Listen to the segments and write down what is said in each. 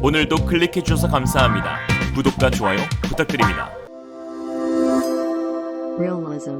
오늘도 클릭해주셔서 감사합니다. 구독과 좋아요 부탁드립니다.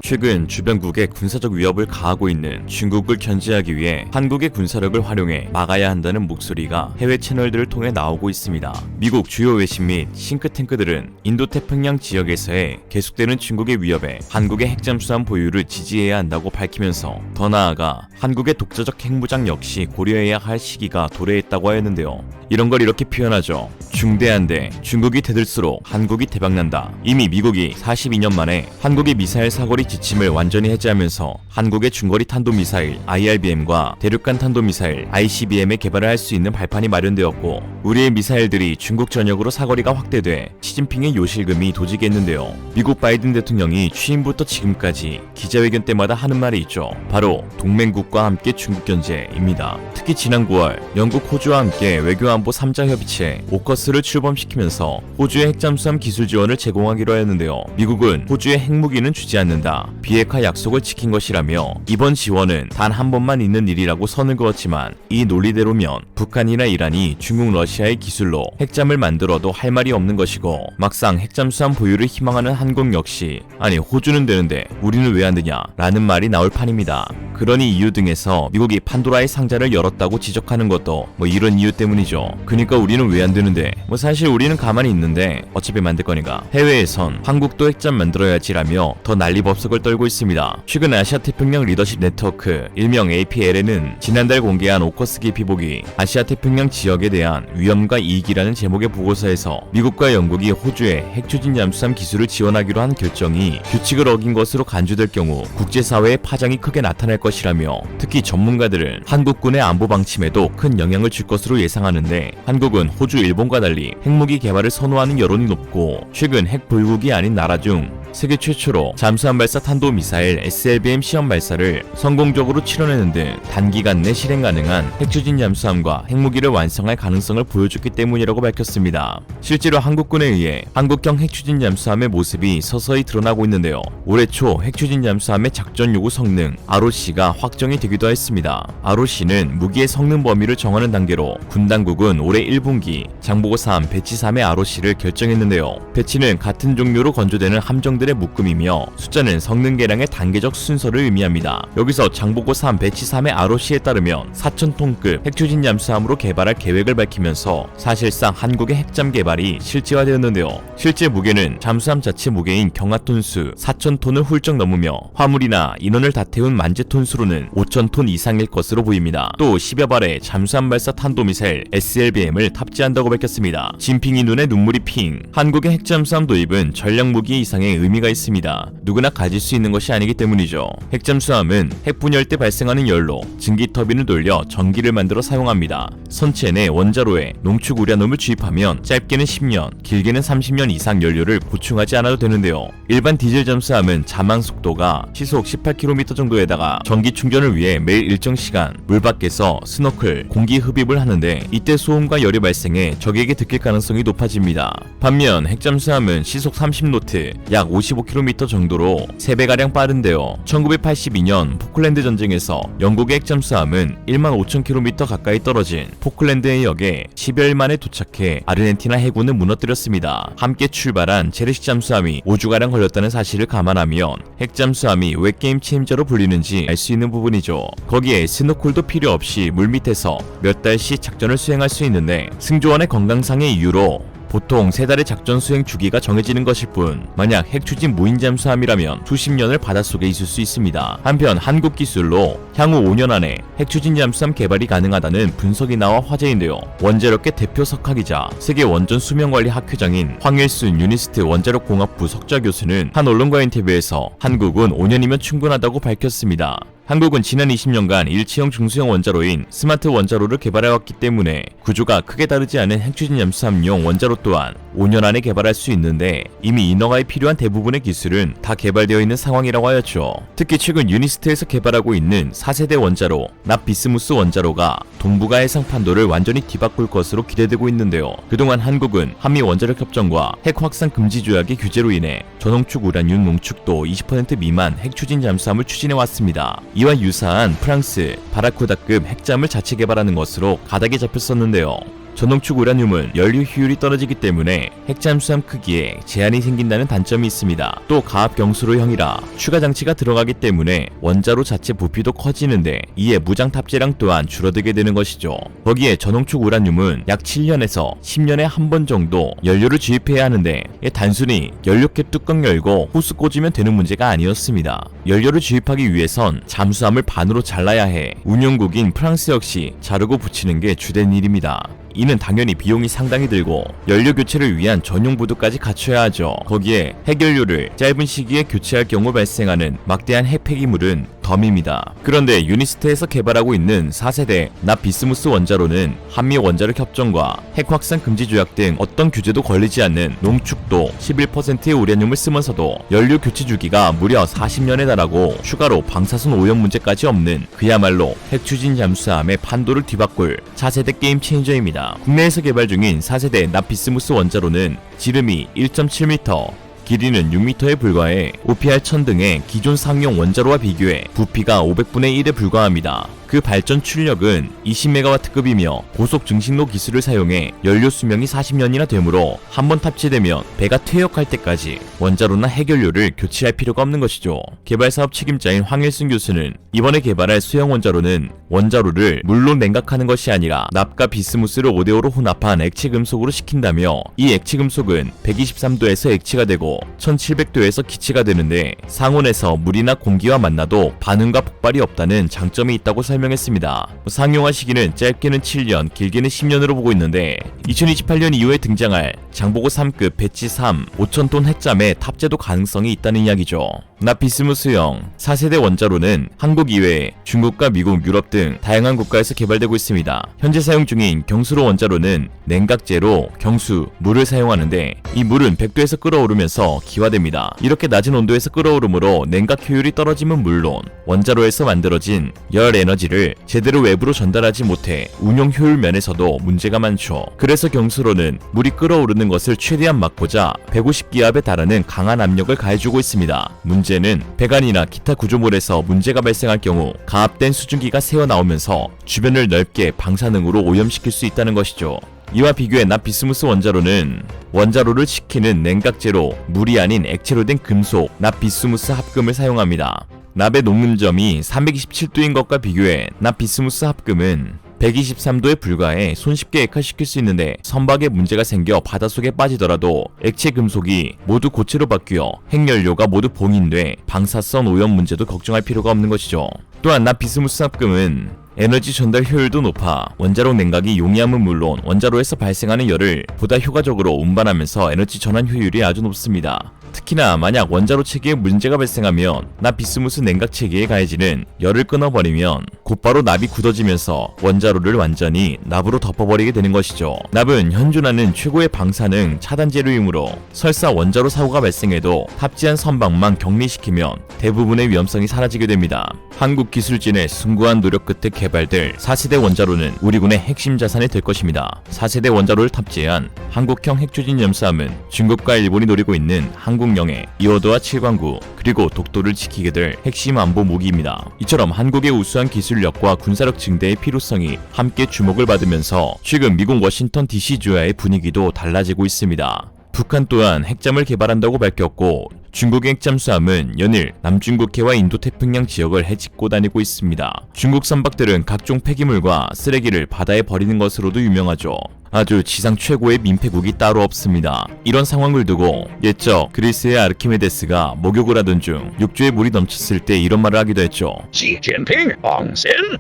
최근 주변국에 군사적 위협을 가하고 있는 중국을 견제하기 위해 한국의 군사력을 활용해 막아야 한다는 목소리가 해외 채널들을 통해 나오고 있습니다. 미국 주요 외신 및 싱크탱크들은 인도태평양 지역에서의 계속되는 중국의 위협에 한국의 핵잠수함 보유를 지지해야 한다고 밝히면서 더 나아가 한국의 독자적 핵무장 역시 고려해야 할 시기가 도래했다고 하였는데요. 이런 걸 이렇게 표현하죠. 중대한데 중국이 대들수록 한국이 대박난다. 이미 미국이 42년 만에 한국의 미사일 사거리 지침을 완전히 해제하면서 한국의 중거리 탄도미사일 IRBM과 대륙간 탄도미사일 ICBM의 개발을 할 수 있는 발판이 마련되었고, 우리의 미사일들이 중국 전역으로 사거리가 확대돼 시진핑의 요실금이 도지겠는데요. 미국 바이든 대통령이 취임부터 지금까지 기자회견 때마다 하는 말이 있죠. 바로 동맹국과 함께 중국 견제입니다. 특히 지난 9월 영국, 호주와 함께 외교안보 3자 협의체 오커스를 출범시키면서 호주의 핵잠수함 기술 지원을 제공하기로 했는데요. 미국은 호주의 핵무기는 주지 않는다, 비핵화 약속을 지킨 것이라며 이번 지원은 단 한 번만 있는 일이라고 선을 그었지만, 이 논리대로면 북한이나 이란이 중국, 러시아의 기술로 핵잠을 만들어도 할 말이 없는 것이고, 막상 핵잠수함 보유를 희망하는 한국 역시 아니 호주는 되는데 우리는 왜 안 되냐 라는 말이 나올 판입니다. 그러니 이유 등에서 미국이 판도라의 상자를 열었다고 지적하는 것도 이런 이유 때문이죠. 그러니까 우리는 왜 안 되는데, 사실 우리는 가만히 있는데 어차피 만들 거니까 해외에선 한국도 핵잠 만들어야지라며 더 난리법석을 떨고 있습니다. 최근 아시아태평양 리더십 네트워크 일명 APLN은 지난달 공개한 오커스 기피보기 아시아태평양 지역에 대한 위험과 이익이라는 제목의 보고서에서 미국과 영국이 호주의 핵추진 잠수함 기술을 지원하기로 한 결정이 규칙을 어긴 것으로 간주될 경우 국제사회에 파장이 크게 나타날 것이라며, 특히 전문가들은 한국군의 안보 방침에도 큰 영향을 줄 것으로 예상하는데, 한국은 호주, 일본과 달리 핵무기 개발을 선호하는 여론이 높고, 최근 핵 보유국이 아닌 나라 중 세계 최초로 잠수함 발사 탄도미사일 SLBM 시험 발사를 성공적으로 치러내는 등 단기간 내 실행 가능한 핵추진 잠수함과 핵무기를 완성할 가능성을 보여줬기 때문이라고 밝혔습니다. 실제로 한국군에 의해 한국형 핵추진 잠수함의 모습이 서서히 드러나고 있는데요. 올해 초 핵추진 잠수함의 작전 요구 성능 ROC가 확정이 되기도 했습니다. ROC는 무기의 성능 범위를 정하는 단계로 군 당국은 올해 1분기 장보고3 배치 3의 ROC를 결정했는데요. 배치는 같은 종류로 건조되는 함정들의 묶음이며, 숫자는 성능 계량의 단계적 순서를 의미합니다. 여기서 장보고 3 배치 3의 ROC에 따르면 4,000톤급 핵추진 잠수함으로 개발할 계획을 밝히면서 사실상 한국의 핵잠 개발이 실제화되었는데요. 실제 무게는 잠수함 자체 무게인 경하톤수 4,000톤을 훌쩍 넘으며, 화물이나 인원을 다 태운 만재톤수로는 5,000톤 이상일 것으로 보입니다. 또 10여 발의 잠수함 발사 탄도미사일 SLBM을 탑재한다고 밝혔습니다. 진핑이 눈에 눈물이 핑. 한국의 핵잠수함 도입은 전략무기 이상의 의미가 있습니다. 누구나 가질 수 있는 것이 아니기 때문이죠. 핵잠수함은 핵분열 때 발생하는 열로 증기 터빈을 돌려 전기를 만들어 사용합니다. 선체 내 원자로에 농축 우라늄을 주입하면 짧게는 10년, 길게는 30년 이상 연료를 보충하지 않아도 되는데요. 일반 디젤 잠수함은 자망 속도가 시속 18km 정도에다가 전기 충전을 위해 매일 일정 시간 물 밖에서 스노클, 공기 흡입을 하는데, 이때 소음과 열이 발생해 적에게 들킬 가능성이 높아집니다. 반면 핵잠수함은 시속 30노트, 약 55km 정도로 3배가량 빠른데요. 1982년 포클랜드 전쟁에서 영국의 핵잠수함은 15,000km 가까이 떨어진 포클랜드의 역에 10여일 만에 도착해 아르헨티나 해군을 무너뜨렸습니다. 함께 출발한 재래식 잠수함이 5주가량 걸렸다는 사실을 감안하면 핵잠수함이 왜 게임 체인저로 불리는지 알 수 있는 부분이죠. 거기에 스노클도 필요 없이 물밑에서 몇 달씩 작전을 수행할 수 있는데, 승조원의 건강상의 이유로 보통 3달의 작전 수행 주기가 정해지는 것일 뿐, 만약 핵추진 무인 잠수함이라면 수십 년을 바닷속에 있을 수 있습니다. 한편 한국 기술로 향후 5년 안에 핵추진 잠수함 개발이 가능하다는 분석이 나와 화제인데요. 원자력계 대표 석학이자 세계 원전 수명관리 학회장인 황일순 유니스트 원자력공학부 석좌 교수는 한 언론과 인터뷰에서 한국은 5년이면 충분하다고 밝혔습니다. 한국은 지난 20년간 일체형 중수형 원자로인 스마트 원자로를 개발해왔기 때문에 구조가 크게 다르지 않은 핵추진 잠수함용 원자로 또한 5년 안에 개발할 수 있는데, 이미 인허가에 필요한 대부분의 기술은 다 개발되어 있는 상황이라고 하였죠. 특히 최근 유니스트에서 개발하고 있는 4세대 원자로 납비스무스 원자로가 동북아 해상 판도를 완전히 뒤바꿀 것으로 기대되고 있는데요. 그동안 한국은 한미 원자력 협정과 핵 확산 금지 조약의 규제로 인해 전홍축 우라늄 농축도 20% 미만 핵추진 잠수함을 추진해왔습니다. 이와 유사한 프랑스 바라쿠다급 핵잠을 자체 개발하는 것으로 가닥이 잡혔었는데요. 전홍축 우라늄은 연료 효율이 떨어지기 때문에 핵잠수함 크기에 제한이 생긴다는 단점이 있습니다. 또 가압 경수로형이라 추가 장치가 들어가기 때문에 원자로 자체 부피도 커지는데 이에 무장 탑재량 또한 줄어들게 되는 것이죠. 거기에 전홍축 우라늄은 약 7년에서 10년에 한 번 정도 연료를 주입해야 하는데 단순히 연료캡 뚜껑 열고 호스 꽂으면 되는 문제가 아니었습니다. 연료를 주입하기 위해선 잠수함을 반으로 잘라야 해 운용국인 프랑스 역시 자르고 붙이는 게 주된 일입니다. 이는 당연히 비용이 상당히 들고 연료 교체를 위한 전용 부두까지 갖춰야 하죠. 거기에 핵연료를 짧은 시기에 교체할 경우 발생하는 막대한 핵폐기물은 덤입니다. 그런데 유니스트에서 개발하고 있는 4세대 납비스무스 원자로는 한미 원자력 협정과 핵 확산 금지 조약 등 어떤 규제도 걸리지 않는 농축도 11%의 우라늄을 쓰면서도 연료 교체 주기가 무려 40년에 달하고 추가로 방사선 오염 문제까지 없는 그야말로 핵 추진 잠수함의 판도를 뒤바꿀 4세대 게임 체인저입니다. 국내에서 개발 중인 4세대 납비스무스 원자로는 지름이 1.7m, 길이는 6m에 불과해 OPR-1000 등의 기존 상용 원자로와 비교해 부피가 500분의 1에 불과합니다. 그 발전 출력은 20MW급이며 고속 증식로 기술을 사용해 연료 수명이 40년이나 되므로 한번 탑재되면 배가 퇴역할 때까지 원자로나 핵연료를 교체할 필요가 없는 것이죠. 개발 사업 책임자인 황일순 교수는 이번에 개발할 수형 원자로는 원자로를 물로 냉각하는 것이 아니라 납과 비스무스를 5대5로 혼합한 액체 금속으로 식힌다며 이 액체 금속은 123도에서 액체가 되고 1700도에서 기체가 되는데 상온에서 물이나 공기와 만나도 반응과 폭발이 없다는 장점이 있다고 설명했습니다. 상용화 시기는 짧게는 7년, 길게는 10년으로 보고 있는데 2028년 이후에 등장할 장보고 3급 배치 3 5,000톤 핵잠의 탑재도 가능성이 있다는 이야기죠. 납비스무스형 4세대 원자로는 한국 이외에 중국과 미국, 유럽 등 다양한 국가에서 개발되고 있습니다. 현재 사용 중인 경수로 원자로는 냉각제로 경수, 물을 사용하는데 이 물은 100도에서 끓어오르면서 기화됩니다. 이렇게 낮은 온도에서 끓어오르므로 냉각 효율이 떨어짐은 물론 원자로에서 만들어진 열 에너지를 제대로 외부로 전달하지 못해 운용 효율 면에서도 문제가 많죠. 그래서 경수로는 물이 끓어오르는 것을 최대한 막고자 150기압에 달하는 강한 압력을 가해주고 있습니다. 문제는 배관이나 기타 구조물에서 문제가 발생할 경우 가압된 수증기가 새어나오면서 주변을 넓게 방사능으로 오염시킬 수 있다는 것이죠. 이와 비교해 납비스무스 원자로는 원자로를 식히는 냉각제로 물이 아닌 액체로 된 금속 납비스무스 합금을 사용합니다. 납의 녹는점이 327도인 것과 비교해 납비스무스 합금은 123도에 불과해 손쉽게 액화시킬 수 있는데 선박에 문제가 생겨 바닷속에 빠지더라도 액체 금속이 모두 고체로 바뀌어 핵연료가 모두 봉인돼 방사선 오염 문제도 걱정할 필요가 없는 것이죠. 또한 납비스무스 합금은 에너지 전달 효율도 높아 원자로 냉각이 용이함은 물론 원자로에서 발생하는 열을 보다 효과적으로 운반하면서 에너지 전환 효율이 아주 높습니다. 특히나 만약 원자로 체계에 문제가 발생하면 납비스무스 냉각 체계에 가해지는 열을 끊어버리면 곧바로 납이 굳어지면서 원자로를 완전히 납으로 덮어버리게 되는 것이죠. 납은 현존하는 최고의 방사능 차단 재료이므로 설사 원자로 사고가 발생해도 탑재한 선박만 격리시키면 대부분의 위험성이 사라지게 됩니다. 한국기술진의 숭고한 노력 끝에 개발될 4세대 원자로는 우리군의 핵심 자산이 될 것입니다. 4세대 원자로를 탑재한 한국형 핵추진 잠수함은 중국과 일본이 노리고 있는 한국령의 2호도와 7광구 그리고 독도를 지키게 될 핵심 안보 무기입니다. 이처럼 한국의 우수한 기술력과 군사력 증대의 필요성이 함께 주목을 받으면서 최근 미국 워싱턴 DC주와의 분위기도 달라지고 있습니다. 북한 또한 핵잠을 개발한다고 밝혔고 중국의 핵잠수함은 연일 남중국해와 인도태평양 지역을 헤집고 다니고 있습니다. 중국 선박들은 각종 폐기물과 쓰레기를 바다에 버리는 것으로도 유명하죠. 아주 지상 최고의 민폐국이 따로 없습니다. 이런 상황을 두고 옛적 그리스의 아르키메데스가 목욕을 하던 중 욕조에 물이 넘쳤을 때 이런 말을 하기도 했죠.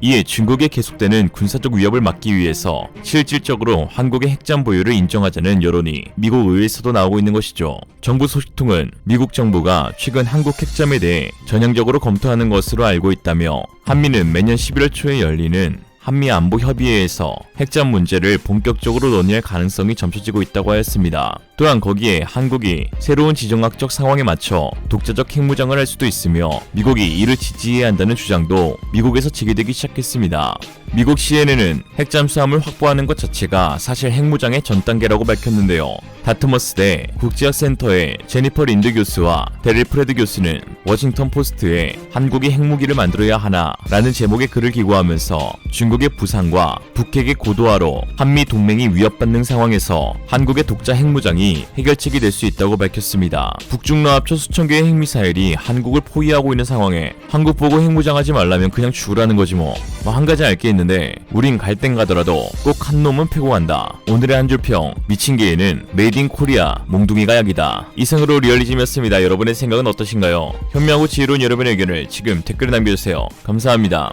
이에 중국에 계속되는 군사적 위협을 막기 위해서 실질적으로 한국의 핵잠 보유를 인정하자는 여론이 미국 의회에서도 나오고 있는 것이죠. 정부 소식통은 미국 정부가 최근 한국 핵잠에 대해 전향적으로 검토하는 것으로 알고 있다며 한미는 매년 11월 초에 열리는 한미안보협의회에서 핵잠 문제를 본격적으로 논의할 가능성이 점쳐지고 있다고 하였습니다. 또한 거기에 한국이 새로운 지정학적 상황에 맞춰 독자적 핵무장을 할 수도 있으며 미국이 이를 지지해야 한다는 주장도 미국에서 제기되기 시작했습니다. 미국 CNN은 핵잠수함을 확보하는 것 자체가 사실 핵무장의 전 단계라고 밝혔는데요. 다트머스대 국제학센터의 제니퍼 린드 교수와 데릴 프레드 교수는 워싱턴 포스트에 한국이 핵무기를 만들어야 하나 라는 제목의 글을 기고하면서 중국의 한국의 부상과 북핵의 고도화로 한미 동맹이 위협받는 상황에서 한국의 독자 핵무장이 해결책이 될 수 있다고 밝혔습니다. 북중러합쳐 수천 개의 핵미사일이 한국을 포위하고 있는 상황에 한국 보고 핵무장하지 말라면 그냥 죽으라는 거지 뭐. 한 가지 알 게 있는데 우린 갈 땐 가더라도 꼭 한 놈은 패고 간다. 오늘의 한 줄평, 미친 개에는 메이드 인 코리아 몽둥이가 약이다. 이상으로 리얼리즘이었습니다. 여러분의 생각은 어떠신가요? 현명하고 지혜로운 여러분의 의견을 지금 댓글에 남겨주세요. 감사합니다.